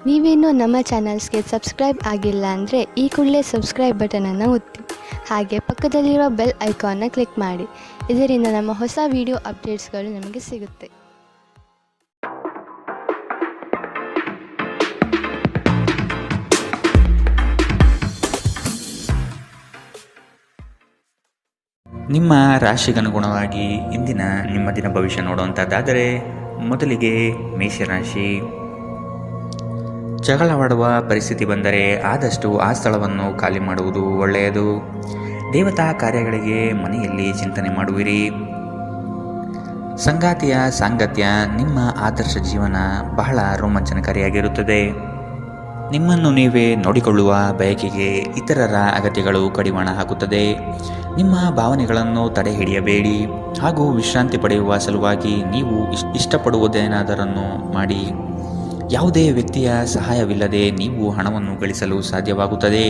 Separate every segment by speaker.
Speaker 1: ನೀವೇನೂ ನಮ್ಮ ಚಾನಲ್ಸ್ಗೆ ಸಬ್ಸ್ಕ್ರೈಬ್ ಆಗಿಲ್ಲ ಅಂದರೆ ಈ ಕೂಡಲೇ ಸಬ್ಸ್ಕ್ರೈಬ್ ಬಟನನ್ನು ಒತ್ತಿ. ಹಾಗೆ ಪಕ್ಕದಲ್ಲಿರೋ ಬೆಲ್ ಐಕಾನ್ನ ಕ್ಲಿಕ್ ಮಾಡಿ. ಇದರಿಂದ ನಮ್ಮ ಹೊಸ ವಿಡಿಯೋ ಅಪ್ಡೇಟ್ಸ್ಗಳು ನಿಮಗೆ ಸಿಗುತ್ತೆ.
Speaker 2: ನಿಮ್ಮ ರಾಶಿಗನುಗುಣವಾಗಿ ಇಂದಿನ ನಿಮ್ಮ ದಿನ ಭವಿಷ್ಯ ನೋಡುವಂಥದ್ದಾದರೆ ಮೊದಲಿಗೆ ಮೇಷರಾಶಿ. ಜಗಳವಾಡುವ ಪರಿಸ್ಥಿತಿ ಬಂದರೆ ಆದಷ್ಟು ಆ ಸ್ಥಳವನ್ನು ಖಾಲಿ ಮಾಡುವುದು ಒಳ್ಳೆಯದು. ದೇವತಾ ಕಾರ್ಯಗಳಿಗೆ ಮನೆಯಲ್ಲಿ ಚಿಂತನೆ ಮಾಡುವಿರಿ. ಸಂಗಾತಿಯ ಸಾಂಗತ್ಯ ನಿಮ್ಮ ಆದರ್ಶ ಜೀವನ ಬಹಳ ರೋಮಾಂಚನಕಾರಿಯಾಗಿರುತ್ತದೆ. ನಿಮ್ಮನ್ನು ನೀವೇ ನೋಡಿಕೊಳ್ಳುವ ಬಯಕೆಗೆ ಇತರರ ಅಗತ್ಯಗಳು ಕಡಿವಾಣ ಹಾಕುತ್ತದೆ. ನಿಮ್ಮ ಭಾವನೆಗಳನ್ನು ತಡೆ ಹಿಡಿಯಬೇಡಿ ಹಾಗೂ ವಿಶ್ರಾಂತಿ ಪಡೆಯುವ ಸಲುವಾಗಿ ನೀವು ಇಷ್ಟಪಡುವುದೇನಾದರನ್ನು ಮಾಡಿ. ಯಾವುದೇ ವ್ಯಕ್ತಿಯ ಸಹಾಯವಿಲ್ಲದೆ ನೀವು ಹಣವನ್ನು ಗಳಿಸಲು ಸಾಧ್ಯವಾಗುತ್ತದೆ.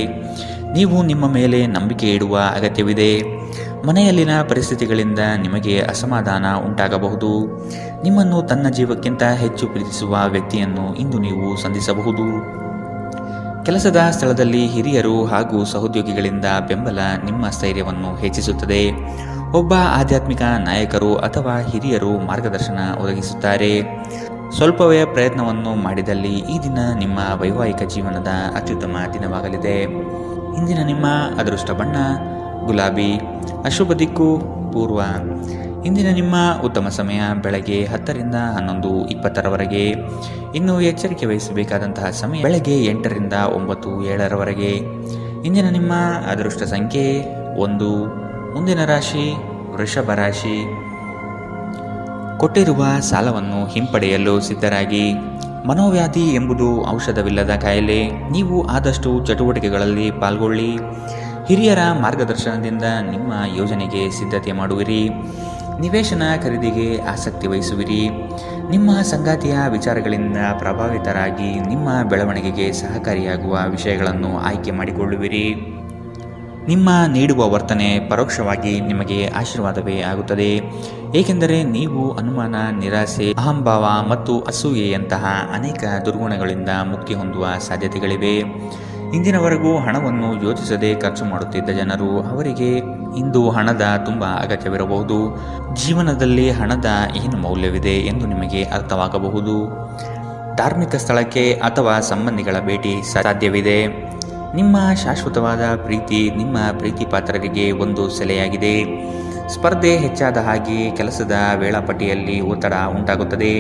Speaker 2: ನೀವು ನಿಮ್ಮ ಮೇಲೆ ನಂಬಿಕೆ ಇಡುವ ಅಗತ್ಯವಿದೆ. ಮನೆಯಲ್ಲಿನ ಪರಿಸ್ಥಿತಿಗಳಿಂದ ನಿಮಗೆ ಅಸಮಾಧಾನ ಉಂಟಾಗಬಹುದು. ನಿಮ್ಮನ್ನು ತನ್ನ ಜೀವಕ್ಕಿಂತ ಹೆಚ್ಚು ಪ್ರೀತಿಸುವ ವ್ಯಕ್ತಿಯನ್ನು ಇಂದು ನೀವು ಸಂಧಿಸಬಹುದು. ಕೆಲಸದ ಸ್ಥಳದಲ್ಲಿ ಹಿರಿಯರು ಹಾಗೂ ಸಹೋದ್ಯೋಗಿಗಳಿಂದ ಬೆಂಬಲ ನಿಮ್ಮ ಸ್ಥೈರ್ಯವನ್ನು ಹೆಚ್ಚಿಸುತ್ತದೆ. ಒಬ್ಬ ಆಧ್ಯಾತ್ಮಿಕ ನಾಯಕರು ಅಥವಾ ಹಿರಿಯರು ಮಾರ್ಗದರ್ಶನ ಒದಗಿಸುತ್ತಾರೆ. ಸ್ವಲ್ಪವೇ ಪ್ರಯತ್ನವನ್ನು ಮಾಡಿದಲ್ಲಿ ಈ ದಿನ ನಿಮ್ಮ ವೈವಾಹಿಕ ಜೀವನದ ಅತ್ಯುತ್ತಮ ದಿನವಾಗಲಿದೆ. ಇಂದಿನ ನಿಮ್ಮ ಅದೃಷ್ಟ ಬಣ್ಣ ಗುಲಾಬಿ. ಅಶುಭ ದಿಕ್ಕು ಪೂರ್ವ. ಇಂದಿನ ನಿಮ್ಮ ಉತ್ತಮ ಸಮಯ ಬೆಳಗ್ಗೆ 10ರಿಂದ 11:20ರವರೆಗೆ. ಇನ್ನು ಎಚ್ಚರಿಕೆ ವಹಿಸಬೇಕಾದಂತಹ ಸಮಯ ಬೆಳಗ್ಗೆ 8ರಿಂದ 9:07ರವರೆಗೆ. ಇಂದಿನ ನಿಮ್ಮ ಅದೃಷ್ಟ ಸಂಖ್ಯೆ 1. ಮುಂದಿನ ರಾಶಿ ವೃಷಭ ರಾಶಿ. ಕೊಟ್ಟಿರುವ ಸಾಲವನ್ನು ಹಿಂಪಡೆಯಲು ಸಿದ್ಧರಾಗಿ. ಮನೋವ್ಯಾಧಿ ಎಂಬುದು ಔಷಧವಿಲ್ಲದ ಕಾಯಿಲೆ. ನೀವು ಆದಷ್ಟು ಚಟುವಟಿಕೆಗಳಲ್ಲಿ ಪಾಲ್ಗೊಳ್ಳಿ. ಹಿರಿಯರ ಮಾರ್ಗದರ್ಶನದಿಂದ ನಿಮ್ಮ ಯೋಜನೆಗೆ ಸಿದ್ಧತೆ ಮಾಡುವಿರಿ. ನಿವೇಶನ ಖರೀದಿಗೆ ಆಸಕ್ತಿ ವಹಿಸುವಿರಿ. ನಿಮ್ಮ ಸಂಗಾತಿಯ ವಿಚಾರಗಳಿಂದ ಪ್ರಭಾವಿತರಾಗಿ ನಿಮ್ಮ ಬೆಳವಣಿಗೆಗೆ ಸಹಕಾರಿಯಾಗುವ ವಿಷಯಗಳನ್ನು ಆಯ್ಕೆ ಮಾಡಿಕೊಳ್ಳುವಿರಿ. ನಿಮ್ಮ ನೀಡುವ ವರ್ತನೆ ಪರೋಕ್ಷವಾಗಿ ನಿಮಗೆ ಆಶೀರ್ವಾದವೇ ಆಗುತ್ತದೆ. ಏಕೆಂದರೆ ನೀವು ಅನುಮಾನ, ನಿರಾಸೆ, ಅಹಂಭಾವ ಮತ್ತು ಅಸೂಯೆಯಂತಹ ಅನೇಕ ದುರ್ಗುಣಗಳಿಂದ ಮುಕ್ತಿ ಹೊಂದುವ ಸಾಧ್ಯತೆಗಳಿವೆ. ಇಂದಿನವರೆಗೂ ಹಣವನ್ನು ಯೋಚಿಸದೆ ಖರ್ಚು ಮಾಡುತ್ತಿದ್ದ ಜನರು, ಅವರಿಗೆ ಇಂದು ಹಣದ ತುಂಬ ಅಗತ್ಯವಿರಬಹುದು. ಜೀವನದಲ್ಲಿ ಹಣದ ಏನು ಮೌಲ್ಯವಿದೆ ಎಂದು ನಿಮಗೆ ಅರ್ಥವಾಗಬಹುದು. ಧಾರ್ಮಿಕ ಸ್ಥಳಕ್ಕೆ ಅಥವಾ ಸಂಬಂಧಿಗಳ ಭೇಟಿ ಸಾಧ್ಯವಿದೆ. ನಿಮ್ಮ ಶಾಶ್ವತವಾದ ಪ್ರೀತಿ ನಿಮ್ಮ ಪ್ರೀತಿ ಪಾತ್ರರಿಗೆ ಒಂದು ಸೆಲೆಯಾಗಿದೆ. ಸ್ಪರ್ಧೆ ಹೆಚ್ಚಾದ ಹಾಗೆ ಕೆಲಸದ ವೇಳಾಪಟ್ಟಿಯಲ್ಲಿ ಒತ್ತಡ ಉಂಟಾಗುತ್ತದೆ.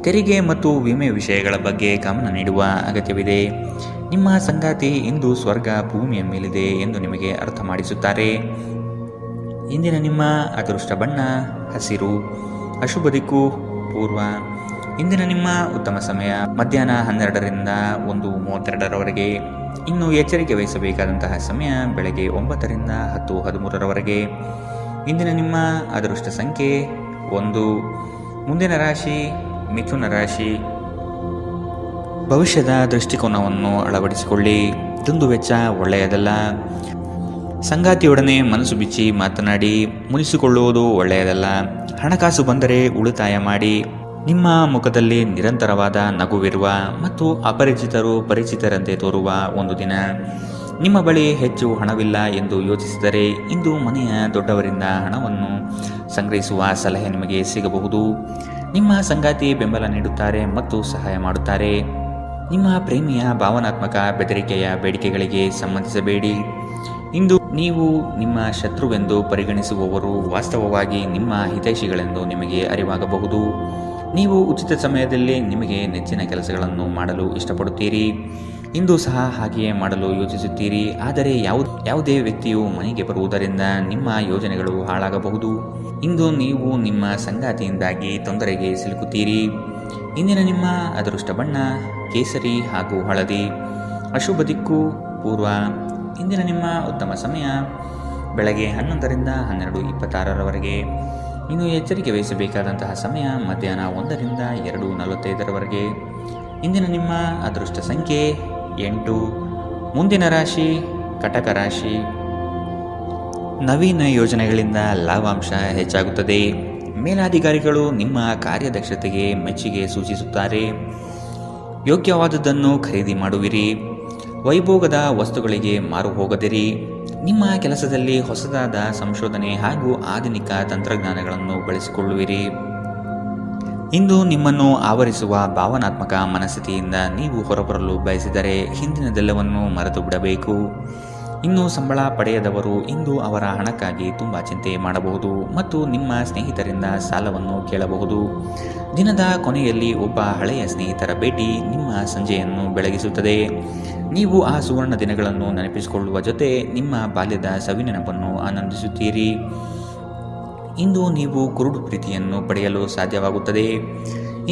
Speaker 2: ತೆರಿಗೆ ಮತ್ತು ವಿಮೆ ವಿಷಯಗಳ ಬಗ್ಗೆ ಗಮನ ನೀಡುವ ಅಗತ್ಯವಿದೆ. ನಿಮ್ಮ ಸಂಗಾತಿ ಇಂದು ಸ್ವರ್ಗ ಭೂಮಿಯ ಮೇಲಿದೆ ಎಂದು ನಿಮಗೆ ಅರ್ಥ ಮಾಡಿಸುತ್ತಾರೆ. ಇಂದಿನ ನಿಮ್ಮ ಅದೃಷ್ಟ ಬಣ್ಣ ಹಸಿರು. ಅಶುಭ ದಿಕ್ಕು ಪೂರ್ವ. ಇಂದಿನ ನಿಮ್ಮ ಉತ್ತಮ ಸಮಯ ಮಧ್ಯಾಹ್ನ 12ರಿಂದ 1:32ರವರೆಗೆ. ಇನ್ನು ಎಚ್ಚರಿಕೆ ವಹಿಸಬೇಕಾದಂತಹ ಸಮಯ ಬೆಳಗ್ಗೆ 9ರಿಂದ 10:13ರವರೆಗೆ. ಇಂದಿನ ನಿಮ್ಮ ಅದೃಷ್ಟ ಸಂಖ್ಯೆ 1. ಮುಂದಿನ ರಾಶಿ ಮಿಥುನ ರಾಶಿ. ಭವಿಷ್ಯದ ದೃಷ್ಟಿಕೋನವನ್ನು ಅಳವಡಿಸಿಕೊಳ್ಳಿ. ದುಂದುವೆಚ್ಚ ಒಳ್ಳೆಯದಲ್ಲ. ಸಂಗಾತಿಯೊಡನೆ ಮನಸ್ಸು ಬಿಚ್ಚಿ ಮಾತನಾಡಿ. ಮುನಿಸಿಕೊಳ್ಳುವುದು ಒಳ್ಳೆಯದಲ್ಲ. ಹಣಕಾಸು ಬಂದರೆ ಉಳಿತಾಯ ಮಾಡಿ. ನಿಮ್ಮ ಮುಖದಲ್ಲಿ ನಿರಂತರವಾದ ನಗುವಿರುವ ಮತ್ತು ಅಪರಿಚಿತರು ಪರಿಚಿತರಂತೆ ತೋರುವ ಒಂದು ದಿನ. ನಿಮ್ಮ ಬಳಿ ಹೆಚ್ಚು ಹಣವಿಲ್ಲ ಎಂದು ಯೋಚಿಸಿದರೆ ಇಂದು ಮನೆಯ ದೊಡ್ಡವರಿಂದ ಹಣವನ್ನು ಸಂಗ್ರಹಿಸುವ ಸಲಹೆ ನಿಮಗೆ ಸಿಗಬಹುದು. ನಿಮ್ಮ ಸಂಗಾತಿ ಬೆಂಬಲ ನೀಡುತ್ತಾರೆ ಮತ್ತು ಸಹಾಯ ಮಾಡುತ್ತಾರೆ. ನಿಮ್ಮ ಪ್ರೇಮಿಯ ಭಾವನಾತ್ಮಕ ಬೆದರಿಕೆಯ ಬೇಡಿಕೆಗಳಿಗೆ ಸಂಬಂಧಿಸಬೇಡಿ. ಇಂದು ನೀವು ನಿಮ್ಮ ಶತ್ರುವೆಂದು ಪರಿಗಣಿಸುವವರು ವಾಸ್ತವವಾಗಿ ನಿಮ್ಮ ಹಿತೈಷಿಗಳೆಂದು ನಿಮಗೆ ಅರಿವಾಗಬಹುದು. ನೀವು ಉಚಿತ ಸಮಯದಲ್ಲಿ ನಿಮಗೆ ನೆಚ್ಚಿನ ಕೆಲಸಗಳನ್ನು ಮಾಡಲು ಇಷ್ಟಪಡುತ್ತೀರಿ. ಇಂದು ಸಹ ಹಾಗೆಯೇ ಮಾಡಲು ಯೋಚಿಸುತ್ತೀರಿ. ಆದರೆ ಯಾವುದೇ ವ್ಯಕ್ತಿಯು ಮನೆಗೆ ಬರುವುದರಿಂದ ನಿಮ್ಮ ಯೋಜನೆಗಳು ಹಾಳಾಗಬಹುದು. ಇಂದು ನೀವು ನಿಮ್ಮ ಸಂಗಾತಿಯಿಂದಾಗಿ ತೊಂದರೆಗೆ ಸಿಲುಕುತ್ತೀರಿ. ಇಂದಿನ ನಿಮ್ಮ ಅದೃಷ್ಟ ಬಣ್ಣ ಕೇಸರಿ ಹಾಗೂ ಹಳದಿ. ಅಶುಭ ದಿಕ್ಕು ಪೂರ್ವ. ಇಂದಿನ ನಿಮ್ಮ ಉತ್ತಮ ಸಮಯ ಬೆಳಗ್ಗೆ 11ರಿಂದ 12:26ರವರೆಗೆ. ಇನ್ನು ಎಚ್ಚರಿಕೆ ವಹಿಸಬೇಕಾದಂತಹ ಸಮಯ ಮಧ್ಯಾಹ್ನ 1ರಿಂದ 2:45ರವರೆಗೆ. ಇಂದಿನ ನಿಮ್ಮ ಅದೃಷ್ಟ ಸಂಖ್ಯೆ 8. ಮುಂದಿನ ರಾಶಿ ಕಟಕ ರಾಶಿ. ನವೀನ ಯೋಜನೆಗಳಿಂದ ಲಾಭಾಂಶ ಯೋಗ್ಯವಾದುದನ್ನು ಖರೀದಿ ಮಾಡುವಿರಿ. ವೈಭೋಗದ ವಸ್ತುಗಳಿಗೆ ಮಾರು ಹೋಗದಿರಿ. ನಿಮ್ಮ ಕೆಲಸದಲ್ಲಿ ಹೊಸದಾದ ಸಂಶೋಧನೆ ಹಾಗೂ ಆಧುನಿಕ ತಂತ್ರಜ್ಞಾನಗಳನ್ನು ಬಳಸಿಕೊಳ್ಳುವಿರಿ. ಇಂದು ನಿಮ್ಮನ್ನು ಆವರಿಸುವ ಭಾವನಾತ್ಮಕ ಮನಸ್ಥಿತಿಯಿಂದ ನೀವು ಹೊರಬರಲು ಬಯಸಿದರೆ ಹಿಂದಿನದೆಲ್ಲವನ್ನು ಮರೆತು ಬಿಡಬೇಕು. ಇನ್ನು ಸಂಬಳ ಪಡೆಯದವರು ಇಂದು ಅವರ ಹಣಕ್ಕಾಗಿ ತುಂಬ ಚಿಂತೆ ಮಾಡಬಹುದು ಮತ್ತು ನಿಮ್ಮ ಸ್ನೇಹಿತರಿಂದ ಸಾಲವನ್ನು ಕೇಳಬಹುದು. ದಿನದ ಕೊನೆಯಲ್ಲಿ ಒಬ್ಬ ಹಳೆಯ ಸ್ನೇಹಿತರ ಭೇಟಿ ನಿಮ್ಮ ಸಂಜೆಯನ್ನು ಬೆಳಗಿಸುತ್ತದೆ. ನೀವು ಆ ಸುವರ್ಣ ದಿನಗಳನ್ನು ನೆನಪಿಸಿಕೊಳ್ಳುವ ಜೊತೆ ನಿಮ್ಮ ಬಾಲ್ಯದ ಸವಿನೆನಪನ್ನು ಆನಂದಿಸುತ್ತೀರಿ. ಇಂದು ನೀವು ಕುರುಡು ಪ್ರೀತಿಯನ್ನು ಪಡೆಯಲು ಸಾಧ್ಯವಾಗುತ್ತದೆ.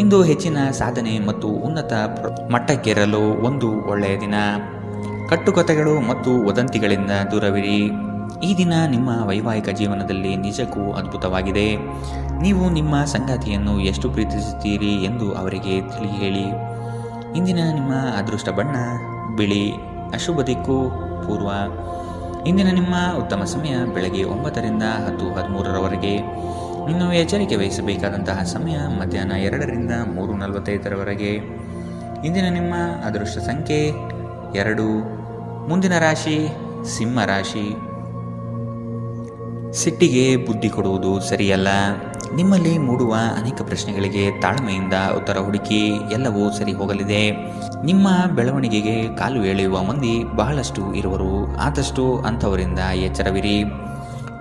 Speaker 2: ಇಂದು ಹೆಚ್ಚಿನ ಸಾಧನೆ ಮತ್ತು ಉನ್ನತ ಮಟ್ಟಕ್ಕೇರಲು ಒಂದು ಒಳ್ಳೆಯ ದಿನ. ಕಟ್ಟುಕತೆಗಳು ಮತ್ತು ವದಂತಿಗಳಿಂದ ದೂರವಿರಿ. ಈ ದಿನ ನಿಮ್ಮ ವೈವಾಹಿಕ ಜೀವನದಲ್ಲಿ ನಿಜಕ್ಕೂ ಅದ್ಭುತವಾಗಿದೆ. ನೀವು ನಿಮ್ಮ ಸಂಗಾತಿಯನ್ನು ಎಷ್ಟು ಪ್ರೀತಿಸುತ್ತೀರಿ ಎಂದು ಅವರಿಗೆ ತಿಳಿ ಹೇಳಿ. ಇಂದಿನ ನಿಮ್ಮ ಅದೃಷ್ಟ ಬಣ್ಣ ಬಿಳಿ. ಅಶುಭ ದಿಕ್ಕು ಪೂರ್ವ. ಇಂದಿನ ನಿಮ್ಮ ಉತ್ತಮ ಸಮಯ ಬೆಳಗ್ಗೆ 9ರಿಂದ 10:13ರವರೆಗೆ. ಇನ್ನು ಎಚ್ಚರಿಕೆ ವಹಿಸಬೇಕಾದಂತಹ ಸಮಯ ಮಧ್ಯಾಹ್ನ 2ರಿಂದ 3:45ರವರೆಗೆ. ಇಂದಿನ ನಿಮ್ಮ ಅದೃಷ್ಟ ಸಂಖ್ಯೆ 2. ಮುಂದಿನ ರಾಶಿ ಸಿಂಹ ರಾಶಿ. ಸಿಟ್ಟಿಗೆ ಬುದ್ಧಿ ಕೊಡುವುದು ಸರಿಯಲ್ಲ. ನಿಮ್ಮಲ್ಲಿ ಮೂಡುವ ಅನೇಕ ಪ್ರಶ್ನೆಗಳಿಗೆ ತಾಳ್ಮೆಯಿಂದ ಉತ್ತರ ಹುಡುಕಿ. ಎಲ್ಲವೂ ಸರಿ ಹೋಗಲಿದೆ. ನಿಮ್ಮ ಬೆಳವಣಿಗೆಗೆ ಕಾಲು ಎಳೆಯುವ ಮಂದಿ ಬಹಳಷ್ಟು ಇರುವರು. ಆದಷ್ಟು ಅಂಥವರಿಂದ ಎಚ್ಚರವಿರಿ.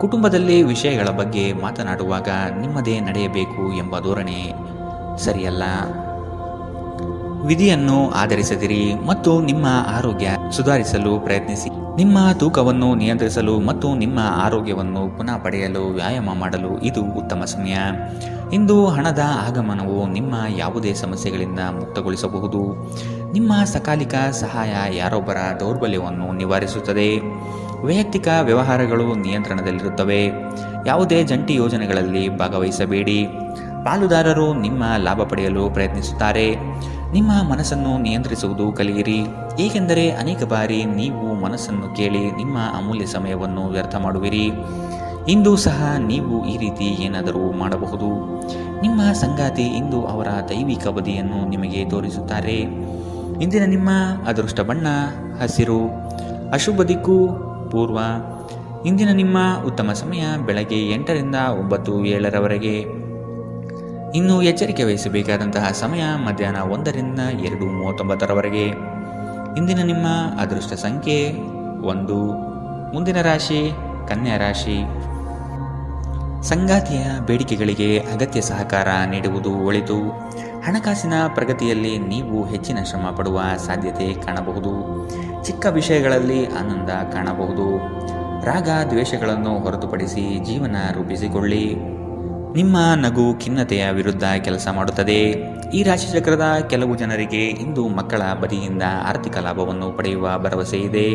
Speaker 2: ಕುಟುಂಬದಲ್ಲಿ ವಿಷಯಗಳ ಬಗ್ಗೆ ಮಾತನಾಡುವಾಗ ನಿಮ್ಮದೇ ನಡೆಯಬೇಕು ಎಂಬ ಧೋರಣೆ ಸರಿಯಲ್ಲ. ವಿಧಿಯನ್ನು ಆಧರಿಸದಿರಿ ಮತ್ತು ನಿಮ್ಮ ಆರೋಗ್ಯ ಸುಧಾರಿಸಲು ಪ್ರಯತ್ನಿಸಿ. ನಿಮ್ಮ ತೂಕವನ್ನು ನಿಯಂತ್ರಿಸಲು ಮತ್ತು ನಿಮ್ಮ ಆರೋಗ್ಯವನ್ನು ಪುನಃ ಪಡೆಯಲು ವ್ಯಾಯಾಮ ಮಾಡಲು ಇದು ಉತ್ತಮ ಸಮಯ. ಇಂದು ಹಣದ ಆಗಮನವು ನಿಮ್ಮ ಯಾವುದೇ ಸಮಸ್ಯೆಗಳಿಂದ ಮುಕ್ತಗೊಳಿಸಬಹುದು. ನಿಮ್ಮ ಸಕಾಲಿಕ ಸಹಾಯ ಯಾರೊಬ್ಬರ ದೌರ್ಬಲ್ಯವನ್ನು ನಿವಾರಿಸುತ್ತದೆ. ವೈಯಕ್ತಿಕ ವ್ಯವಹಾರಗಳು ನಿಯಂತ್ರಣದಲ್ಲಿರುತ್ತವೆ. ಯಾವುದೇ ಜಂಟಿ ಯೋಜನೆಗಳಲ್ಲಿ ಭಾಗವಹಿಸಬೇಡಿ. ಪಾಲುದಾರರು ನಿಮ್ಮ ಲಾಭ ಪಡೆಯಲು ಪ್ರಯತ್ನಿಸುತ್ತಾರೆ. ನಿಮ್ಮ ಮನಸ್ಸನ್ನು ನಿಯಂತ್ರಿಸುವುದು ಕಲಿಯಿರಿ, ಏಕೆಂದರೆ ಅನೇಕ ಬಾರಿ ನೀವು ಮನಸ್ಸನ್ನು ಕೇಳಿ ನಿಮ್ಮ ಅಮೂಲ್ಯ ಸಮಯವನ್ನು ವ್ಯರ್ಥ ಮಾಡುವಿರಿ. ಇಂದು ಸಹ ನೀವು ಈ ರೀತಿ ಏನಾದರೂ ಮಾಡಬಹುದು. ನಿಮ್ಮ ಸಂಗಾತಿ ಇಂದು ಅವರ ದೈವಿಕ ಬದಿಯನ್ನು ನಿಮಗೆ ತೋರಿಸುತ್ತಾರೆ. ಇಂದಿನ ನಿಮ್ಮ ಅದೃಷ್ಟ ಬಣ್ಣ ಹಸಿರು. ಅಶುಭ ದಿಕ್ಕು ಪೂರ್ವ. ಇಂದಿನ ನಿಮ್ಮ ಉತ್ತಮ ಸಮಯ ಬೆಳಗ್ಗೆ 8ರಿಂದ 9:07ರವರೆಗೆ. ಇನ್ನು ಎಚ್ಚರಿಕೆ ವಹಿಸಬೇಕಾದಂತಹ ಸಮಯ ಮಧ್ಯಾಹ್ನ 1ರಿಂದ 2:39ರವರೆಗೆ. ಇಂದಿನ ನಿಮ್ಮ ಅದೃಷ್ಟ ಸಂಖ್ಯೆ 1. ಮುಂದಿನ ರಾಶಿ ಕನ್ಯಾ ರಾಶಿ. ಸಂಗಾತಿಯ ಬೇಡಿಕೆಗಳಿಗೆ ಅಗತ್ಯ ಸಹಕಾರ ನೀಡುವುದು ಒಳಿತು. ಹಣಕಾಸಿನ ಪ್ರಗತಿಯಲ್ಲಿ ನೀವು ಹೆಚ್ಚಿನ ಶ್ರಮ ಪಡುವ ಸಾಧ್ಯತೆ ಕಾಣಬಹುದು. ಚಿಕ್ಕ ವಿಷಯಗಳಲ್ಲಿ ಆನಂದ ಕಾಣಬಹುದು. ರಾಗ ದ್ವೇಷಗಳನ್ನು ಹೊರತುಪಡಿಸಿ ಜೀವನ ರೂಪಿಸಿಕೊಳ್ಳಿ. ನಿಮ್ಮ ನಗು ಖಿನ್ನತೆಯ ವಿರುದ್ಧ ಕೆಲಸ ಮಾಡುತ್ತದೆ. ಈ ರಾಶಿಚಕ್ರದ ಕೆಲವು ಜನರಿಗೆ ಇಂದು ಮಕ್ಕಳ ಬದಿಯಿಂದ ಆರ್ಥಿಕ ಲಾಭವನ್ನು ಪಡೆಯುವ ಭರವಸೆ ಇದೆ.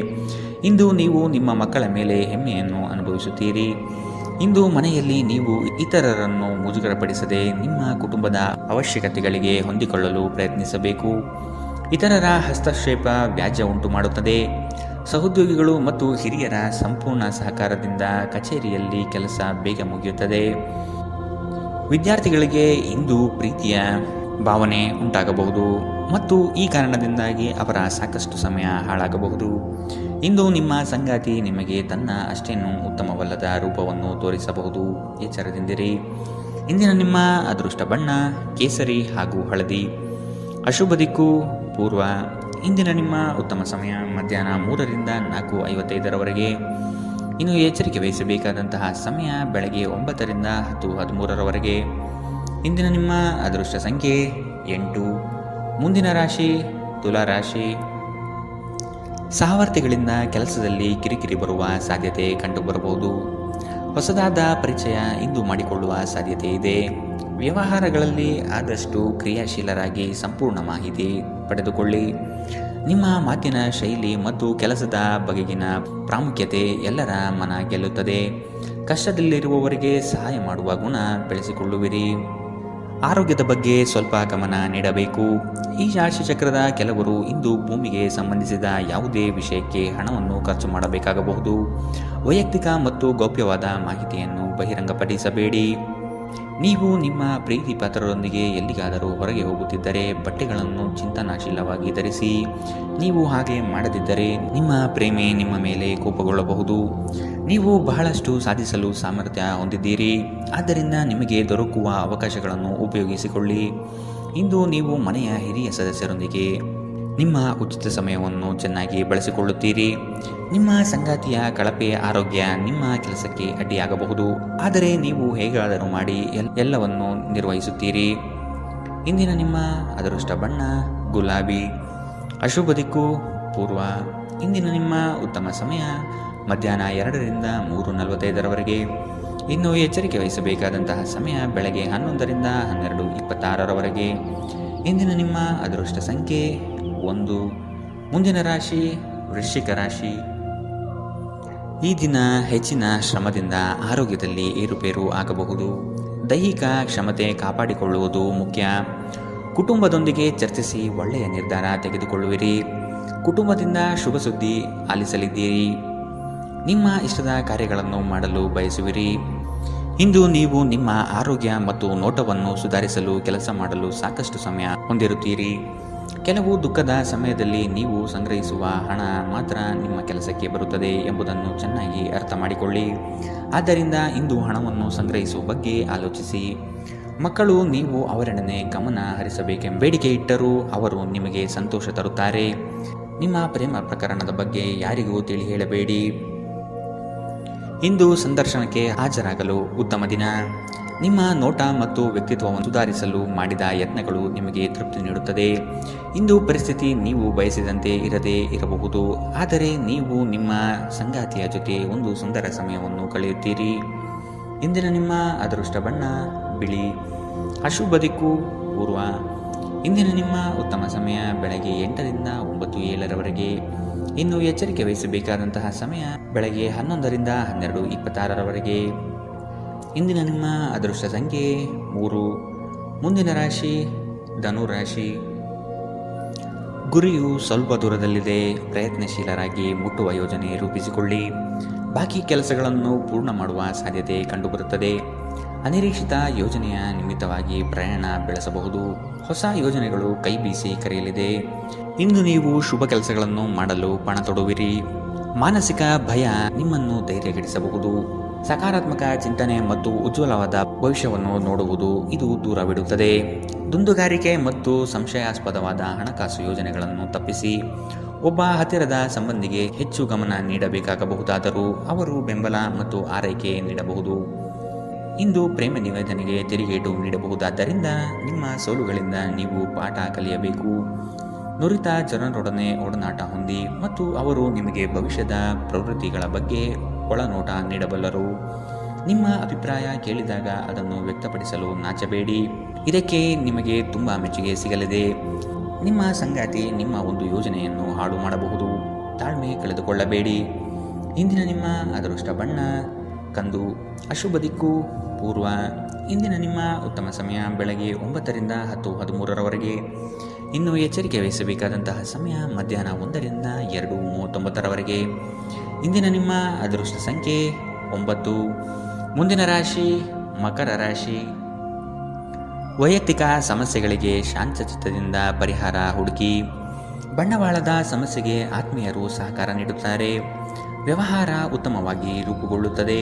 Speaker 2: ಇಂದು ನೀವು ನಿಮ್ಮ ಮಕ್ಕಳ ಮೇಲೆ ಹೆಮ್ಮೆಯನ್ನು ಅನುಭವಿಸುತ್ತೀರಿ. ಇಂದು ಮನೆಯಲ್ಲಿ ನೀವು ಇತರರನ್ನು ಮುಜುಗರಪಡಿಸದೆ ನಿಮ್ಮ ಕುಟುಂಬದ ಅವಶ್ಯಕತೆಗಳಿಗೆ ಹೊಂದಿಕೊಳ್ಳಲು ಪ್ರಯತ್ನಿಸಬೇಕು. ಇತರರ ಹಸ್ತಕ್ಷೇಪ ವ್ಯಾಜ್ಯ ಉಂಟು ಮಾಡುತ್ತದೆ. ಸಹೋದ್ಯೋಗಿಗಳು ಮತ್ತು ಹಿರಿಯರ ಸಂಪೂರ್ಣ ಸಹಕಾರದಿಂದ ಕಚೇರಿಯಲ್ಲಿ ಕೆಲಸ ಬೇಗ ಮುಗಿಯುತ್ತದೆ. ವಿದ್ಯಾರ್ಥಿಗಳಿಗೆ ಇಂದು ಪ್ರೀತಿಯ ಭಾವನೆ ಉಂಟಾಗಬಹುದು ಮತ್ತು ಈ ಕಾರಣದಿಂದಾಗಿ ಅವರ ಸಾಕಷ್ಟು ಸಮಯ ಹಾಳಾಗಬಹುದು. ಇಂದು ನಿಮ್ಮ ಸಂಗಾತಿ ನಿಮಗೆ ತನ್ನ ಅಷ್ಟೇನೂ ಉತ್ತಮವಲ್ಲದ ರೂಪವನ್ನು ತೋರಿಸಬಹುದು. ಎಚ್ಚರದಿಂದಿರಿ. ಇಂದಿನ ನಿಮ್ಮ ಅದೃಷ್ಟ ಬಣ್ಣ ಕೇಸರಿ ಹಾಗೂ ಹಳದಿ. ಅಶುಭ ದಿಕ್ಕು ಪೂರ್ವ. ಇಂದಿನ ನಿಮ್ಮ ಉತ್ತಮ ಸಮಯ ಮಧ್ಯಾಹ್ನ 3ರಿಂದ 4:55ರವರೆಗೆ. ಇನ್ನು ಎಚ್ಚರಿಕೆ ವಹಿಸಬೇಕಾದಂತಹ ಸಮಯ ಬೆಳಗ್ಗೆ 9ರಿಂದ 10:13ರವರೆಗೆ. ಇಂದಿನ ನಿಮ್ಮ ಅದೃಷ್ಟ ಸಂಖ್ಯೆ 8. ಮುಂದಿನ ರಾಶಿ ತುಲಾ ರಾಶಿ. ಸಹವರ್ತಿಗಳಿಂದ ಕೆಲಸದಲ್ಲಿ ಕಿರಿಕಿರಿ ಬರುವ ಸಾಧ್ಯತೆ ಕಂಡುಬರಬಹುದು. ಹೊಸದಾದ ಪರಿಚಯ ಇಂದು ಮಾಡಿಕೊಳ್ಳುವ ಸಾಧ್ಯತೆ ಇದೆ. ವ್ಯವಹಾರಗಳಲ್ಲಿ ಆದಷ್ಟು ಕ್ರಿಯಾಶೀಲರಾಗಿ ಸಂಪೂರ್ಣ ಮಾಹಿತಿ ಪಡೆದುಕೊಳ್ಳಿ. ನಿಮ್ಮ ಮಾತಿನ ಶೈಲಿ ಮತ್ತು ಕೆಲಸದ ಬಗೆಗಿನ ಪ್ರಾಮುಖ್ಯತೆ ಎಲ್ಲರ ಮನ ಗೆಲ್ಲುತ್ತದೆ. ಕಷ್ಟದಲ್ಲಿರುವವರಿಗೆ ಸಹಾಯ ಮಾಡುವ ಗುಣ ಬೆಳೆಸಿಕೊಳ್ಳುವಿರಿ. ಆರೋಗ್ಯದ ಬಗ್ಗೆ ಸ್ವಲ್ಪ ಗಮನ ನೀಡಬೇಕು. ಈ ರಾಶಿಚಕ್ರದ ಕೆಲವರು ಇಂದು ಭೂಮಿಗೆ ಸಂಬಂಧಿಸಿದ ಯಾವುದೇ ವಿಷಯಕ್ಕೆ ಹಣವನ್ನು ಖರ್ಚು ಮಾಡಬೇಕಾಗಬಹುದು. ವೈಯಕ್ತಿಕ ಮತ್ತು ಗೌಪ್ಯವಾದ ಮಾಹಿತಿಯನ್ನು ಬಹಿರಂಗಪಡಿಸಬೇಡಿ. ನೀವು ನಿಮ್ಮ ಪ್ರೀತಿ ಪಾತ್ರರೊಂದಿಗೆ ಎಲ್ಲಿಗಾದರೂ ಹೊರಗೆ ಹೋಗುತ್ತಿದ್ದರೆ ಬಟ್ಟೆಗಳನ್ನು ಚಿಂತನಾಶೀಲವಾಗಿ ಧರಿಸಿ. ನೀವು ಹಾಗೆ ಮಾಡದಿದ್ದರೆ ನಿಮ್ಮ ಪ್ರೇಮಿ ನಿಮ್ಮ ಮೇಲೆ ಕೋಪಗೊಳ್ಳಬಹುದು. ನೀವು ಬಹಳಷ್ಟು ಸಾಧಿಸಲು ಸಾಮರ್ಥ್ಯ ಹೊಂದಿದ್ದೀರಿ, ಆದ್ದರಿಂದ ನಿಮಗೆ ದೊರಕುವ ಅವಕಾಶಗಳನ್ನು ಉಪಯೋಗಿಸಿಕೊಳ್ಳಿ. ಇಂದು ನೀವು ಮನೆಯ ಹಿರಿಯ ಸದಸ್ಯರೊಂದಿಗೆ ನಿಮ್ಮ ಉಚಿತ ಸಮಯವನ್ನು ಚೆನ್ನಾಗಿ ಬಳಸಿಕೊಳ್ಳುತ್ತೀರಿ. ನಿಮ್ಮ ಸಂಗಾತಿಯ ಕಳಪೆ ಆರೋಗ್ಯ ನಿಮ್ಮ ಕೆಲಸಕ್ಕೆ ಅಡ್ಡಿಯಾಗಬಹುದು, ಆದರೆ ನೀವು ಹೇಗಾದರೂ ಮಾಡಿ ಎಲ್ಲವನ್ನು ನಿರ್ವಹಿಸುತ್ತೀರಿ. ಇಂದಿನ ನಿಮ್ಮ ಅದೃಷ್ಟ ಬಣ್ಣ ಗುಲಾಬಿ. ಅಶುಭ ದಿಕ್ಕು ಪೂರ್ವ. ಇಂದಿನ ನಿಮ್ಮ ಉತ್ತಮ ಸಮಯ ಮಧ್ಯಾಹ್ನ 2ರಿಂದ 3:45ರವರೆಗೆ. ಇನ್ನು ಎಚ್ಚರಿಕೆ ವಹಿಸಬೇಕಾದಂತಹ ಸಮಯ ಬೆಳಗ್ಗೆ 11ರಿಂದ 12:26ರವರೆಗೆ. ಇಂದಿನ ನಿಮ್ಮ ಅದೃಷ್ಟ ಸಂಖ್ಯೆ 1. ಮುಂದಿನ ರಾಶಿ ವೃಶ್ಚಿಕ ರಾಶಿ. ಈ ದಿನ ಹೆಚ್ಚಿನ ಶ್ರಮದಿಂದ ಆರೋಗ್ಯದಲ್ಲಿ ಏರುಪೇರು ಆಗಬಹುದು. ದೈಹಿಕ ಕ್ಷಮತೆ ಕಾಪಾಡಿಕೊಳ್ಳುವುದು ಮುಖ್ಯ. ಕುಟುಂಬದೊಂದಿಗೆ ಚರ್ಚಿಸಿ ಒಳ್ಳೆಯ ನಿರ್ಧಾರ ತೆಗೆದುಕೊಳ್ಳುವಿರಿ. ಕುಟುಂಬದಿಂದ ಶುಭ ಸುದ್ದಿ ಆಲಿಸಲಿದ್ದೀರಿ. ನಿಮ್ಮ ಇಷ್ಟದ ಕಾರ್ಯಗಳನ್ನು ಮಾಡಲು ಬಯಸುವಿರಿ. ಇಂದು ನೀವು ನಿಮ್ಮ ಆರೋಗ್ಯ ಮತ್ತು ನೋಟವನ್ನು ಸುಧಾರಿಸಲು ಕೆಲಸ ಮಾಡಲು ಸಾಕಷ್ಟು ಸಮಯ ಹೊಂದಿರುತ್ತೀರಿ. ಕೆಲವು ದುಃಖದ ಸಮಯದಲ್ಲಿ ನೀವು ಸಂಗ್ರಹಿಸುವ ಹಣ ಮಾತ್ರ ನಿಮ್ಮ ಕೆಲಸಕ್ಕೆ ಬರುತ್ತದೆ ಎಂಬುದನ್ನು ಚೆನ್ನಾಗಿ ಅರ್ಥ ಮಾಡಿಕೊಳ್ಳಿ. ಆದ್ದರಿಂದ ಇಂದು ಹಣವನ್ನು ಸಂಗ್ರಹಿಸುವ ಬಗ್ಗೆ ಆಲೋಚಿಸಿ. ಮಕ್ಕಳು ನೀವು ಅವರೆಡನೆ ಗಮನ ಹರಿಸಬೇಕೆಂಬ ಬೇಡಿಕೆ ಇಟ್ಟರೂ ಅವರು ನಿಮಗೆ ಸಂತೋಷ ತರುತ್ತಾರೆ. ನಿಮ್ಮ ಪ್ರೇಮ ಪ್ರಕರಣದ ಬಗ್ಗೆ ಯಾರಿಗೂ ತಿಳಿ ಹೇಳಬೇಡಿ. ಇಂದು ಸಂದರ್ಶನಕ್ಕೆ ಹಾಜರಾಗಲು ಉತ್ತಮ ದಿನ. ನಿಮ್ಮ ನೋಟ ಮತ್ತು ವ್ಯಕ್ತಿತ್ವವನ್ನು ಸುಧಾರಿಸಲು ಮಾಡಿದ ಯತ್ನಗಳು ನಿಮಗೆ ತೃಪ್ತಿ ನೀಡುತ್ತದೆ. ಇಂದು ಪರಿಸ್ಥಿತಿ ನೀವು ಬಯಸಿದಂತೆ ಇರದೇ ಇರಬಹುದು, ಆದರೆ ನೀವು ನಿಮ್ಮ ಸಂಗಾತಿಯ ಜೊತೆ ಒಂದು ಸುಂದರ ಸಮಯವನ್ನು ಕಳೆಯುತ್ತೀರಿ. ಇಂದಿನ ನಿಮ್ಮ ಅದೃಷ್ಟ ಬಣ್ಣ ಬಿಳಿ. ಅಶುಭ ದಿಕ್ಕು ಪೂರ್ವ. ಇಂದಿನ ನಿಮ್ಮ ಉತ್ತಮ ಸಮಯ ಬೆಳಗ್ಗೆ 8ರಿಂದ 9:07ರವರೆಗೆ. ಇನ್ನು ಎಚ್ಚರಿಕೆ ವಹಿಸಬೇಕಾದಂತಹ ಸಮಯ ಬೆಳಗ್ಗೆ 11ರಿಂದ 12:26ರವರೆಗೆ. ಇಂದಿನ ನಿಮ್ಮ ಅದೃಷ್ಟ ಸಂಖ್ಯೆ 3. ಮುಂದಿನ ರಾಶಿ ಧನು ರಾಶಿ. ಗುರಿಯು ಸ್ವಲ್ಪ ದೂರದಲ್ಲಿದೆ. ಪ್ರಯತ್ನಶೀಲರಾಗಿ ಮುಟ್ಟುವ ಯೋಜನೆ ರೂಪಿಸಿಕೊಳ್ಳಿ. ಬಾಕಿ ಕೆಲಸಗಳನ್ನು ಪೂರ್ಣ ಮಾಡುವ ಸಾಧ್ಯತೆ ಕಂಡುಬರುತ್ತದೆ. ಅನಿರೀಕ್ಷಿತ ಯೋಜನೆಯ ನಿಮಿತ್ತವಾಗಿ ಪ್ರಯಾಣ ಬೆಳೆಸಬಹುದು. ಹೊಸ ಯೋಜನೆಗಳು ಕೈ ಬೀಸಿ ಕರೆಯಲಿದೆ. ಇಂದು ನೀವು ಶುಭ ಕೆಲಸಗಳನ್ನು ಮಾಡಲು ಪಣ ತೊಡುವಿರಿ. ಮಾನಸಿಕ ಭಯ ನಿಮ್ಮನ್ನು ಧೈರ್ಯಗೆಡಿಸಬಹುದು. ಸಕಾರಾತ್ಮಕ ಚಿಂತನೆ ಮತ್ತು ಉಜ್ವಲವಾದ ಭವಿಷ್ಯವನ್ನು ನೋಡುವುದು ಇದು ದೂರವಿಡುತ್ತದೆ. ದುಂದುಗಾರಿಕೆ ಮತ್ತು ಸಂಶಯಾಸ್ಪದವಾದ ಹಣಕಾಸು ಯೋಜನೆಗಳನ್ನು ತಪ್ಪಿಸಿ. ಒಬ್ಬ ಹತ್ತಿರದ ಸಂಬಂಧಿಗೆ ಹೆಚ್ಚು ಗಮನ ನೀಡಬೇಕಾಗಬಹುದಾದರೂ ಅವರು ಬೆಂಬಲ ಮತ್ತು ಆರೈಕೆ ನೀಡಬಹುದು. ಇಂದು ಪ್ರೇಮ ನಿವೇದನೆಗೆ ತಿರುಗೇಟು ನೀಡಬಹುದಾದ್ದರಿಂದ ನಿಮ್ಮ ಸೋಲುಗಳಿಂದ ನೀವು ಪಾಠ ಕಲಿಯಬೇಕು. ನುರಿತ ಜನರೊಡನೆ ಒಡನಾಟ ಹೊಂದಿ ಮತ್ತು ಅವರು ನಿಮಗೆ ಭವಿಷ್ಯದ ಪ್ರವೃತ್ತಿಗಳ ಬಗ್ಗೆ ಒಳನೋಟ ನೀಡಬಲ್ಲರು. ನಿಮ್ಮ ಅಭಿಪ್ರಾಯ ಕೇಳಿದಾಗ ಅದನ್ನು ವ್ಯಕ್ತಪಡಿಸಲು ನಾಚಬೇಡಿ. ಇದಕ್ಕೆ ನಿಮಗೆ ತುಂಬ ಮೆಚ್ಚುಗೆ ಸಿಗಲಿದೆ. ನಿಮ್ಮ ಸಂಗಾತಿ ನಿಮ್ಮ ಒಂದು ಯೋಜನೆಯನ್ನು ಹಾಳು ಮಾಡಬಹುದು. ತಾಳ್ಮೆ ಕಳೆದುಕೊಳ್ಳಬೇಡಿ. ಇಂದಿನ ನಿಮ್ಮ ಅದೃಷ್ಟ ಬಣ್ಣ ಕಂದು. ಅಶುಭ ದಿಕ್ಕು ಪೂರ್ವ. ಇಂದಿನ ನಿಮ್ಮ ಉತ್ತಮ ಸಮಯ ಬೆಳಗ್ಗೆ 9ರಿಂದ 10:13ರವರೆಗೆ. ಇನ್ನು ಎಚ್ಚರಿಕೆ ವಹಿಸಬೇಕಾದಂತಹ ಸಮಯ ಮಧ್ಯಾಹ್ನ 1ರಿಂದ 2:39ರವರೆಗೆ. ಇಂದಿನ ನಿಮ್ಮ ಅದೃಷ್ಟ ಸಂಖ್ಯೆ 9. ಮುಂದಿನ ರಾಶಿ ಮಕರ ರಾಶಿ. ವೈಯಕ್ತಿಕ ಸಮಸ್ಯೆಗಳಿಗೆ ಶಾಂತಚಿತ್ತದಿಂದ ಪರಿಹಾರ ಹುಡುಕಿ. ಬಂಡವಾಳದ ಸಮಸ್ಯೆಗೆ ಆತ್ಮೀಯರು ಸಹಕಾರ ನೀಡುತ್ತಾರೆ. ವ್ಯವಹಾರ ಉತ್ತಮವಾಗಿ ರೂಪುಗೊಳ್ಳುತ್ತದೆ.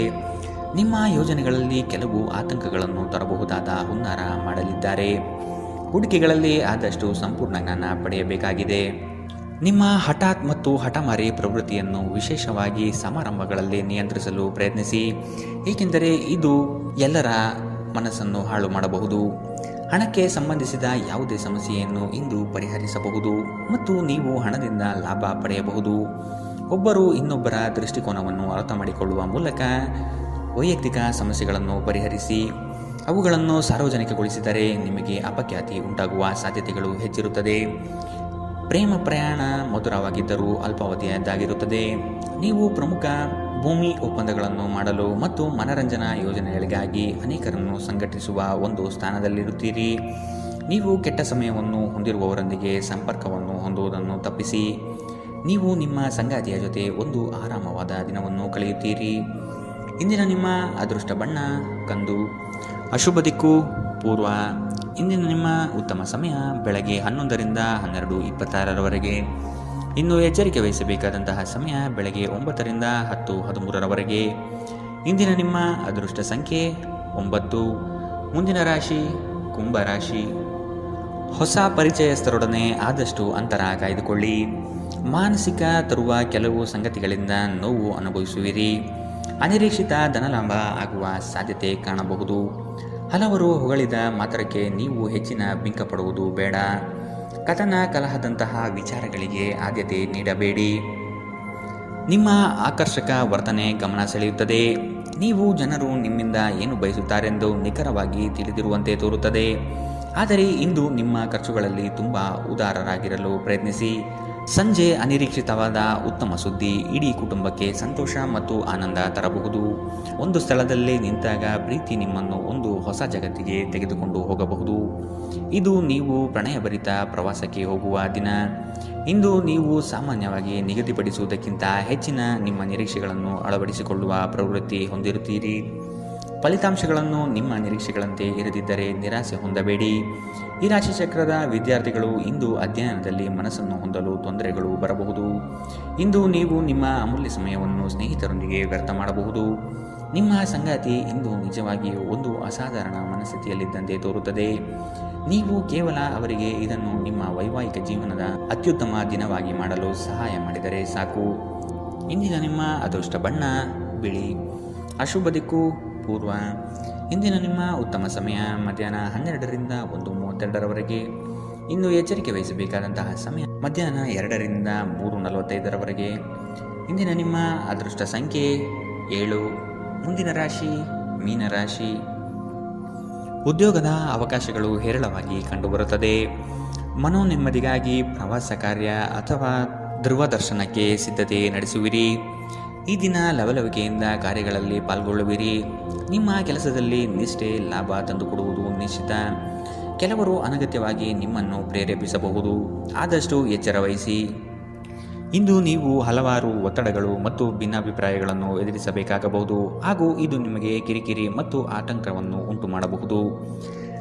Speaker 2: ನಿಮ್ಮ ಯೋಜನೆಗಳಲ್ಲಿ ಕೆಲವು ಆತಂಕಗಳನ್ನು ತರಬಹುದಾದ ಹುನ್ನಾರ ಮಾಡಲಿದ್ದಾರೆ. ಹೂಡಿಕೆಗಳಲ್ಲಿ ಆದಷ್ಟು ಸಂಪೂರ್ಣ ಜ್ಞಾನ ಪಡೆಯಬೇಕಾಗಿದೆ. ನಿಮ್ಮ ಹಠಾತ್ ಮತ್ತು ಹಠಮಾರಿ ಪ್ರವೃತ್ತಿಯನ್ನು ವಿಶೇಷವಾಗಿ ಸಮಾರಂಭಗಳಲ್ಲಿ ನಿಯಂತ್ರಿಸಲು ಪ್ರಯತ್ನಿಸಿ, ಏಕೆಂದರೆ ಇದು ಎಲ್ಲರ ಮನಸ್ಸನ್ನು ಹಾಳು ಮಾಡಬಹುದು. ಹಣಕ್ಕೆ ಸಂಬಂಧಿಸಿದ ಯಾವುದೇ ಸಮಸ್ಯೆಯನ್ನು ಇಂದು ಪರಿಹರಿಸಬಹುದು ಮತ್ತು ನೀವು ಹಣದಿಂದ ಲಾಭ ಪಡೆಯಬಹುದು. ಒಬ್ಬರು ಇನ್ನೊಬ್ಬರ ದೃಷ್ಟಿಕೋನವನ್ನು ಅರ್ಥ ಮಾಡಿಕೊಳ್ಳುವ ಮೂಲಕ ವೈಯಕ್ತಿಕ ಸಮಸ್ಯೆಗಳನ್ನು ಪರಿಹರಿಸಿ. ಅವುಗಳನ್ನು ಸಾರ್ವಜನಿಕಗೊಳಿಸಿದರೆ ನಿಮಗೆ ಅಪಖ್ಯಾತಿ ಉಂಟಾಗುವ ಸಾಧ್ಯತೆಗಳು ಹೆಚ್ಚಿರುತ್ತದೆ. ಪ್ರೇಮ ಪ್ರಯಾಣ ಮಧುರವಾಗಿದ್ದರೂ ಅಲ್ಪಾವಧಿಯದ್ದಾಗಿರುತ್ತದೆ. ನೀವು ಪ್ರಮುಖ ಭೂಮಿ ಒಪ್ಪಂದಗಳನ್ನು ಮಾಡಲು ಮತ್ತು ಮನರಂಜನಾ ಯೋಜನೆಗಳಿಗಾಗಿ ಅನೇಕರನ್ನು ಸಂಘಟಿಸುವ ಒಂದು ಸ್ಥಾನದಲ್ಲಿರುತ್ತೀರಿ. ನೀವು ಕೆಟ್ಟ ಸಮಯವನ್ನು ಹೊಂದಿರುವವರೊಂದಿಗೆ ಸಂಪರ್ಕವನ್ನು ಹೊಂದುವುದನ್ನು ತಪ್ಪಿಸಿ. ನೀವು ನಿಮ್ಮ ಸಂಗಾತಿಯ ಜೊತೆ ಒಂದು ಆರಾಮವಾದ ದಿನವನ್ನು ಕಳೆಯುತ್ತೀರಿ. ಇಂದಿನ ನಿಮ್ಮ ಅದೃಷ್ಟ ಬಣ್ಣ ಕಂದು. ಅಶುಭ ದಿಕ್ಕು ಪೂರ್ವ. ಇಂದಿನ ನಿಮ್ಮ ಉತ್ತಮ ಸಮಯ ಬೆಳಗ್ಗೆ 11ರಿಂದ 12:26ರವರೆಗೆ. ಇನ್ನು ಎಚ್ಚರಿಕೆ ವಹಿಸಬೇಕಾದಂತಹ ಸಮಯ ಬೆಳಗ್ಗೆ 9ರಿಂದ 10:13ರವರೆಗೆ. ಇಂದಿನ ನಿಮ್ಮ ಅದೃಷ್ಟ ಸಂಖ್ಯೆ 9. ಮುಂದಿನ ರಾಶಿ ಕುಂಭ ರಾಶಿ. ಹೊಸ ಪರಿಚಯಸ್ಥರೊಡನೆ ಆದಷ್ಟು ಅಂತರ ಕಾಯ್ದುಕೊಳ್ಳಿ. ಮಾನಸಿಕ ತರುವ ಕೆಲವು ಸಂಗತಿಗಳಿಂದ ನೋವು ಅನುಭವಿಸುವಿರಿ. ಅನಿರೀಕ್ಷಿತ ಧನಲಾಭ ಆಗುವ ಸಾಧ್ಯತೆ ಕಾಣಬಹುದು. ಹಲವರು ಹೊಗಳಿದ ಮಾತ್ರಕ್ಕೆ ನೀವು ಹೆಚ್ಚಿನ ಬಿಂಕ ಪಡುವುದು ಬೇಡ. ಕಥನ ಕಲಹದಂತಹ ವಿಚಾರಗಳಿಗೆ ಆದ್ಯತೆ ನೀಡಬೇಡಿ. ನಿಮ್ಮ ಆಕರ್ಷಕ ವರ್ತನೆ ಗಮನ ಸೆಳೆಯುತ್ತದೆ. ನೀವು ಜನರು ನಿಮ್ಮಿಂದ ಏನು ಬಯಸುತ್ತಾರೆಂದು ನಿಖರವಾಗಿ ತಿಳಿದಿರುವಂತೆ ತೋರುತ್ತದೆ. ಆದರೆ ಇಂದು ನಿಮ್ಮ ಖರ್ಚುಗಳಲ್ಲಿ ತುಂಬ ಉದಾರರಾಗಿರಲು ಪ್ರಯತ್ನಿಸಿ. ಸಂಜೆ ಅನಿರೀಕ್ಷಿತವಾದ ಉತ್ತಮ ಸುದ್ದಿ ಇಡೀ ಕುಟುಂಬಕ್ಕೆ ಸಂತೋಷ ಮತ್ತು ಆನಂದ ತರಬಹುದು. ಒಂದು ಸ್ಥಳದಲ್ಲಿ ನಿಂತಾಗ ಪ್ರೀತಿ ನಿಮ್ಮನ್ನು ಒಂದು ಹೊಸ ಜಗತ್ತಿಗೆ ತೆಗೆದುಕೊಂಡು ಹೋಗಬಹುದು. ಇದು ನೀವು ಪ್ರಣಯಭರಿತ ಪ್ರವಾಸಕ್ಕೆ ಹೋಗುವ ದಿನ. ಇಂದು ನೀವು ಸಾಮಾನ್ಯವಾಗಿ ನಿಗದಿಪಡಿಸುವುದಕ್ಕಿಂತ ಹೆಚ್ಚಿನ ನಿಮ್ಮ ನಿರೀಕ್ಷೆಗಳನ್ನು ಅಳವಡಿಸಿಕೊಳ್ಳುವ ಪ್ರವೃತ್ತಿ ಹೊಂದಿರುತ್ತೀರಿ. ಫಲಿತಾಂಶಗಳನ್ನು ನಿಮ್ಮ ನಿರೀಕ್ಷೆಗಳಂತೆ ಇರದಿದ್ದರೆ ನಿರಾಸೆ ಹೊಂದಬೇಡಿ. ಈ ರಾಶಿಚಕ್ರದ ವಿದ್ಯಾರ್ಥಿಗಳು ಇಂದು ಅಧ್ಯಯನದಲ್ಲಿ ಮನಸ್ಸನ್ನು ಹೊಂದಲು ತೊಂದರೆಗಳು ಬರಬಹುದು. ಇಂದು ನೀವು ನಿಮ್ಮ ಅಮೂಲ್ಯ ಸಮಯವನ್ನು ಸ್ನೇಹಿತರೊಂದಿಗೆ ವ್ಯರ್ಥ ಮಾಡಬಹುದು. ನಿಮ್ಮ ಸಂಗಾತಿ ಇಂದು ನಿಜವಾಗಿಯೂ ಒಂದು ಅಸಾಧಾರಣ ಮನಸ್ಥಿತಿಯಲ್ಲಿದ್ದಂತೆ ತೋರುತ್ತದೆ. ನೀವು ಕೇವಲ ಅವರಿಗೆ ಇದನ್ನು ನಿಮ್ಮ ವೈವಾಹಿಕ ಜೀವನದ ಅತ್ಯುತ್ತಮ ದಿನವಾಗಿ ಮಾಡಲು ಸಹಾಯ ಮಾಡಿದರೆ ಸಾಕು. ಇಂದಿನ ನಿಮ್ಮ ಅದೃಷ್ಟ ಬಣ್ಣ ಬಿಳಿ. ಅಶುಭ ದಿಕ್ಕು ಪೂರ್ವ. ಇಂದಿನ ನಿಮ್ಮ ಉತ್ತಮ ಸಮಯ ಮಧ್ಯಾಹ್ನ 12ರಿಂದ 1:32ರವರೆಗೆ. ಇನ್ನು ಎಚ್ಚರಿಕೆ ವಹಿಸಬೇಕಾದಂತಹ ಸಮಯ ಮಧ್ಯಾಹ್ನ 2ರಿಂದ 3:45ರವರೆಗೆ. ಇಂದಿನ ನಿಮ್ಮ ಅದೃಷ್ಟ ಸಂಖ್ಯೆ 7. ಮುಂದಿನ ರಾಶಿ ಮೀನರಾಶಿ. ಉದ್ಯೋಗದ ಅವಕಾಶಗಳು ಹೇರಳವಾಗಿ ಕಂಡುಬರುತ್ತದೆ. ಮನೋನೆಮ್ಮದಿಗಾಗಿ ಪ್ರವಾಸ ಕಾರ್ಯ ಅಥವಾ ಧ್ರುವದರ್ಶನಕ್ಕೆ ಸಿದ್ಧತೆ ನಡೆಸುವಿರಿ. ಈ ದಿನ ಲವಲವಿಕೆಯಿಂದ ಕಾರ್ಯಗಳಲ್ಲಿ ಪಾಲ್ಗೊಳ್ಳುವಿರಿ. ನಿಮ್ಮ ಕೆಲಸದಲ್ಲಿ ನಿಷ್ಠೆ ಲಾಭ ತಂದುಕೊಡುವುದು ನಿಶ್ಚಿತ. ಕೆಲವರು ಅನಗತ್ಯವಾಗಿ ನಿಮ್ಮನ್ನು ಪ್ರೇರೇಪಿಸಬಹುದು. ಆದಷ್ಟು ಎಚ್ಚರ ವಹಿಸಿ. ಇಂದು ನೀವು ಹಲವಾರು ಒತ್ತಡಗಳು ಮತ್ತು ಭಿನ್ನಾಭಿಪ್ರಾಯಗಳನ್ನು ಎದುರಿಸಬೇಕಾಗಬಹುದು ಹಾಗೂ ಇದು ನಿಮಗೆ ಕಿರಿಕಿರಿ ಮತ್ತು ಆತಂಕವನ್ನು ಉಂಟು ಮಾಡಬಹುದು.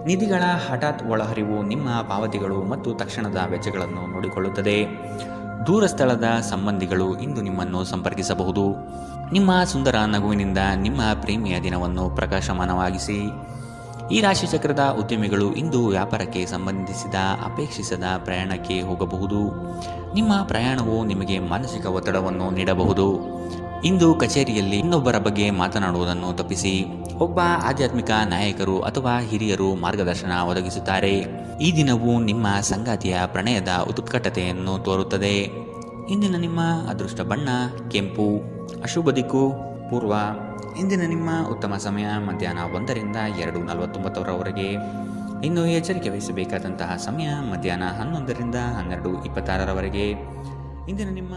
Speaker 2: ನಿಧಿಗಳ ಹಠಾತ್ ಒಳಹರಿವು ನಿಮ್ಮ ಪಾವತಿಗಳು ಮತ್ತು ತಕ್ಷಣದ ವೆಚ್ಚಗಳನ್ನು ನೋಡಿಕೊಳ್ಳುತ್ತದೆ. ದೂರ ಸ್ಥಳದ ಸಂಬಂಧಿಗಳು ಇಂದು ನಿಮ್ಮನ್ನು ಸಂಪರ್ಕಿಸಬಹುದು. ನಿಮ್ಮ ಸುಂದರ ನಗುವಿನಿಂದ ನಿಮ್ಮ ಪ್ರೇಮಿಯ ದಿನವನ್ನು ಪ್ರಕಾಶಮಾನವಾಗಿಸಿ. ಈ ರಾಶಿಚಕ್ರದ ಉದ್ಯಮಿಗಳು ಇಂದು ವ್ಯಾಪಾರಕ್ಕೆ ಸಂಬಂಧಿಸಿದ ಅಪೇಕ್ಷಿಸದ ಪ್ರಯಾಣಕ್ಕೆ ಹೋಗಬಹುದು. ನಿಮ್ಮ ಪ್ರಯಾಣವು ನಿಮಗೆ ಮಾನಸಿಕ ಒತ್ತಡವನ್ನು ನೀಡಬಹುದು. ಇಂದು ಕಚೇರಿಯಲ್ಲಿ ಇನ್ನೊಬ್ಬರ ಬಗ್ಗೆ ಮಾತನಾಡುವುದನ್ನು ತಪ್ಪಿಸಿ. ಒಬ್ಬ ಆಧ್ಯಾತ್ಮಿಕ ನಾಯಕರು ಅಥವಾ ಹಿರಿಯರು ಮಾರ್ಗದರ್ಶನ ಒದಗಿಸುತ್ತಾರೆ. ಈ ದಿನವು ನಿಮ್ಮ ಸಂಗಾತಿಯ ಪ್ರಣಯದ ಉತ್ಕಟತೆಯನ್ನು ತೋರುತ್ತದೆ. ಇಂದಿನ ನಿಮ್ಮ ಅದೃಷ್ಟ ಬಣ್ಣ ಕೆಂಪು. ಅಶುಭ ದಿಕ್ಕು ಪೂರ್ವ. ಇಂದಿನ ನಿಮ್ಮ ಉತ್ತಮ ಸಮಯ ಮಧ್ಯಾಹ್ನ 1ರಿಂದ 2:49ರವರೆಗೆ. ಇನ್ನು ಎಚ್ಚರಿಕೆ ವಹಿಸಬೇಕಾದಂತಹ ಸಮಯ ಮಧ್ಯಾಹ್ನ 11ರಿಂದ 12:26ರವರೆಗೆ. ಇಂದಿನ ನಿಮ್ಮ